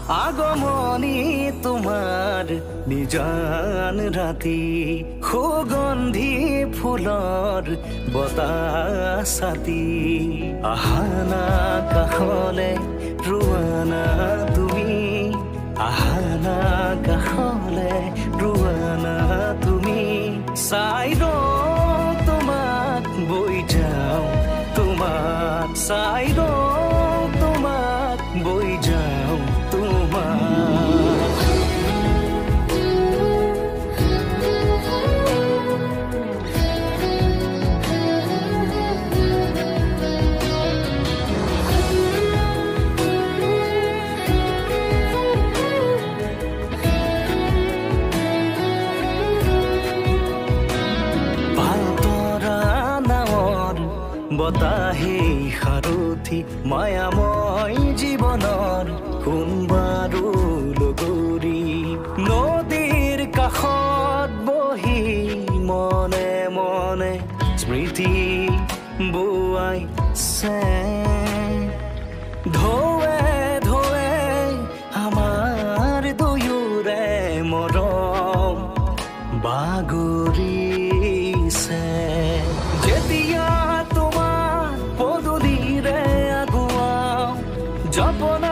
আগমনী তোমাৰ নিজান ৰাতি সুগন্ধি ফুলৰ বতাহ ছাতি আহানা কাষলে ৰোৱানা তুমি আহানা কাষলে ৰোৱানা তুমি চাই তোমাক বৈ যাওঁ তোমাক চাই তোমাক বৈ যাওঁ বতাহে সাৰথি মায়াময় জীৱনৰ কোনবাৰো লগৰী নদীৰ কাষত বহি মনে মনে স্মৃতি বোৱাইছে ঢৌৱে ঢৌৱে আমাৰ দুয়োৰে মৰম বাগৰিছে যেতিয়া জপনা